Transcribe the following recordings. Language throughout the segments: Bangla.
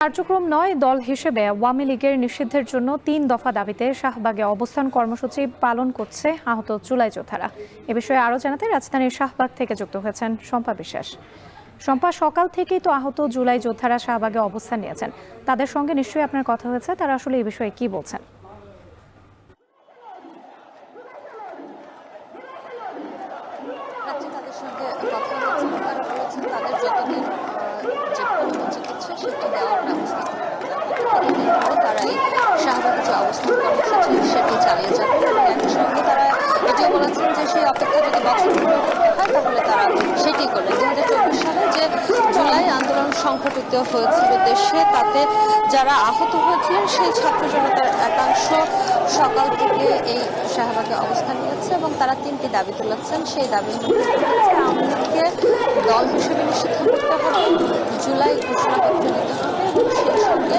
কার্যক্রম নয়, দল হিসেবে আওয়ামী লীগের নিষিদ্ধের জন্য ৩ দফা দাবিতে শাহবাগে অবস্থান কর্মসূচি পালন করছে আহত জুলাই যোদ্ধারা। এ বিষয়ে আরও জানাতে রাজধানীর শাহবাগ থেকে যুক্ত হয়েছেন শম্পা বিশ্বাস। শম্পা, সকাল থেকেই তো আহত জুলাই যোদ্ধারা শাহবাগে অবস্থান নিয়েছেন, তাদের সঙ্গে নিশ্চয়ই আপনার কথা হয়েছে, তারা আসলে এই বিষয়ে কি বলছেন? তাদের সঙ্গে কথা হয়েছে, তারা বলেছেন তাদের যতদিন যে প্রথম চিকিৎসা সেটি দেওয়ার ব্যবস্থা করে তারা এই শাহবাগে যে অবস্থান কর্মসূচি সেটি চালিয়ে যাবেন এবং একই সঙ্গে তারা এটিও বলেছেন যে সেই অপেক্ষা যদি বছরগুলো করতে হয় তাহলে তারা সেটি করবেন। 2024 সালে যে জুলাই আন্দোলন সংঘটিত হয়েছিল দেশে, তাতে যারা আহত হয়েছিলেন সেই ছাত্র জনতার একাংশ সকাল থেকে এই শাহবাগে অবস্থান নিয়েছে এবং তারা 3টি দাবি তুলেছেন। সেই দাবির মধ্যে আওয়ামী লীগকে দল হিসেবে নিষিদ্ধ করতে হবে, জুলাই ঘোষণাপত্র দিতে হবে এবং সেই সঙ্গে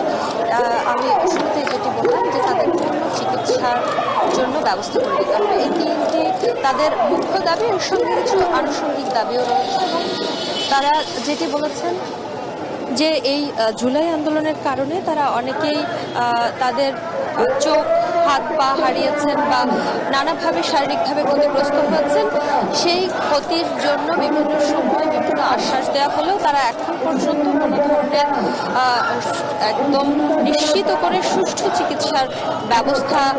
আমি শুরুতেই যেটি বললাম যে তাদের পূর্ণ চিকিৎসার জন্য ব্যবস্থা করে দিতে হবে। এই 3টি তাদের মুখ্য দাবি, এর সঙ্গে কিছু আনুষঙ্গিক দাবিও রয়েছে এবং তারা যেটি বলেছেন যে এই জুলাই আন্দোলনের কারণে তারা অনেকেই তাদের চোখ হাত পা হারিয়েছেন বা নানাভাবে শারীরিকভাবে ক্ষতিগ্রস্ত হয়েছেন। সেই ক্ষতির জন্য বিভিন্ন সময় বিভিন্ন আশ্বাস দেওয়া হলেও তারা এখন পর্যন্ত কোনো ধরনের একদম নিশ্চিত করে সুষ্ঠু চিকিৎসার ব্যবস্থার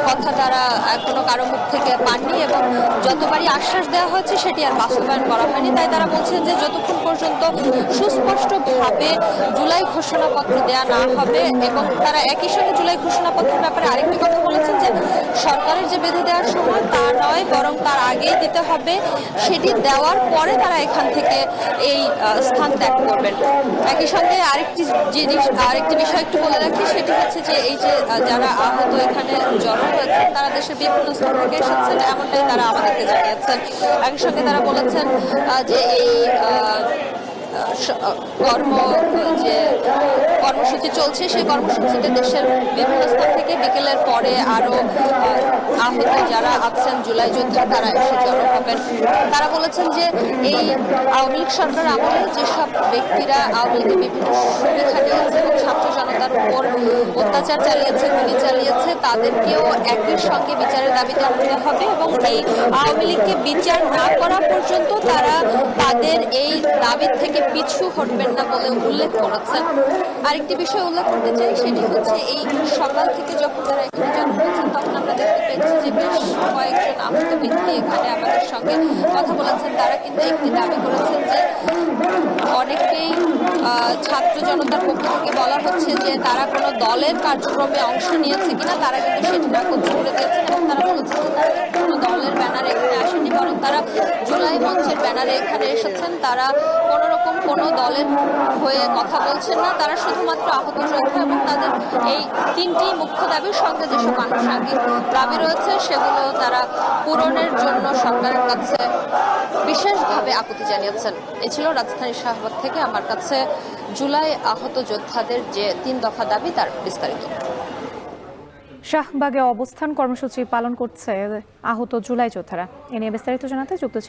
কথা তারা এখনো কারো মুখ থেকে পাননি এবং যতবারই আশ্বাস দেওয়া হয়েছে সেটি আর বাস্তবায়ন করা হয়নি। তাই তারা বলছেন যে যতক্ষণ পর্যন্ত সুস্পষ্টভাবে জুলাই ঘোষণাপত্র দেওয়া না হবে, এবং তারা একই সঙ্গে জুলাই ঘোষণাপত্রের ব্যাপারে আরেকটি কথা বলেছেন যে সরকারের যে বেঁধে দেওয়ার সময় তা নয়, বরং তার আগেই দিতে হবে, সেটি দেওয়ার পরে তারা এখান থেকে এই স্থান ত্যাগ করবেন। একই সঙ্গে আরেকটি বিষয় একটু বলে রাখি, সেটি হচ্ছে যে এই যে যারা আহত এখানে জড়ো হয়েছেন তারা দেশের বিভিন্ন স্থান থেকে এসেছেন, এমনটাই তারা আমাদেরকে জানিয়েছেন। একই সঙ্গে তারা বলেছেন যে এই কর্মসূচি চলছে, সেই কর্মসূচিতে দেশের বিভিন্ন স্থান থেকে বিকেলের পরে আরো আহত যারা আছেন জুলাই যোদ্ধা তারা এসে জড়ো হবেন। তারা বলেছেন যে এই আওয়ামী লীগ সরকার আমলে যেসব ব্যক্তিরা আওয়ামী লীগের বিভিন্ন সুবিধা নিয়েছে এবং ছাত্র জনতার উপর অত্যাচার চালিয়েছে, গুলি চালিয়েছে, তাদেরকেও একই সঙ্গে বিচারের দাবিতে আনতে হবে এবং এই আওয়ামী লীগকে বিচার না করা পর্যন্ত তারা তাদের এই দাবি থেকে পিছু হটবেন না বলে উল্লেখ করেছেন। আরেকটি বিষয় উল্লেখ করতে চাই, সেটি হচ্ছে এই সকাল থেকে যখন তারা এখানে জড়ো হয়েছেন তখন আমরা দেখতে পেয়েছি যে বেশ কয়েকজন আহত ব্যক্তি এখানে আমাদের সঙ্গে কথা বলেছেন। তারা কিন্তু একটি দাবি করেছেন যে অনেকেই ছাত্র জনতার পক্ষ থেকে বলা হচ্ছে যে তারা কোনো দলের কার্যক্রমে অংশ নিয়েছে কিনা, তারা কিন্তু সেটি নাকচ করে দিয়েছেন এবং তারা বলেছেন যে তারা কোনো দলের ব্যানারে এখানে আসেনি, বরং তারা জুলাই মঞ্চের ব্যানারে এখানে এসেছেন। তারা কোনো রকম কোনো দলের হয়ে কথা বলছেন না, তারা শুধুমাত্র আহত যোদ্ধা এবং তাদের এই 3টি মুখ্য দাবির সঙ্গে যেসব আনুষঙ্গিক দাবি রয়েছে সেগুলো তারা পূরণের জন্য সরকারের কাছে বিশেষভাবে আকুতি জানিয়েছেন। এ ছিল রাজধানীর শাহবাগ থেকে আমার কাছে জুলাই আহত যোদ্ধাদের যে 3 দফা দাবি তার বিস্তারিত। শাহবাগে অবস্থান কর্মসূচি পালন করছে আহত জুলাই যোদ্ধারা, এ নিয়ে বিস্তারিত জানাতে যুক্ত ছিল